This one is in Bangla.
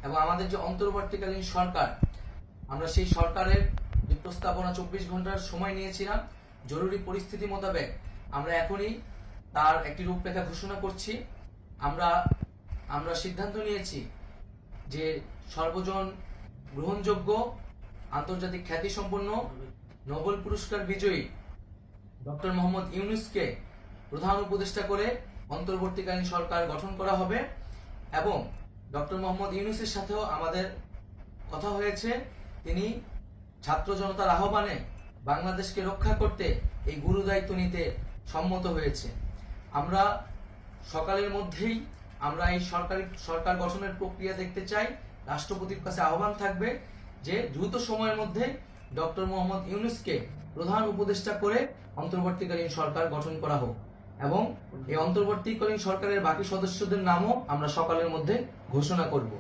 এবং আমাদের যে অন্তর্বর্তীকালীন সরকার, আমরা সেই সরকারের যে প্রস্তাবনা 24 ঘন্টার সময় নিয়েছিলাম, জরুরি পরিস্থিতি মোতাবেক আমরা এখনই তার একটি রূপরেখা ঘোষণা করছি। আমরা সিদ্ধান্ত নিয়েছি যে সর্বজন গ্রহণযোগ্য, আন্তর্জাতিক খ্যাতিসম্পন্ন, নোবেল পুরস্কার বিজয়ী ডক্টর মোহাম্মদ ইউনূসকে প্রধান উপদেষ্টা করে অন্তর্বর্তীকালীন সরকার গঠন করা হবে। এবং ডক্টর মোহাম্মদ ইউনূসের সাথেও আমাদের কথা হয়েছে, তিনি ছাত্র জনতার আহ্বানে বাংলাদেশকে রক্ষা করতে এই গুরু দায়িত্ব নিতে সম্মত হয়েছে। আমরা সকালের মধ্যেই আমরা এই সরকার গঠনের প্রক্রিয়া দেখতে চাই। রাষ্ট্রপতির কাছে আহ্বান থাকবে যে দ্রুত সময়ের মধ্যে ডক্টর মোহাম্মদ ইউনূসকে প্রধান উপদেষ্টা করে অন্তর্বর্তীকালীন সরকার গঠন করা হোক, এবং এই অন্তর্বর্তীকালীন সরকারের বাকি সদস্যদের নামও আমরা সকালের মধ্যে ঘোষণা করব।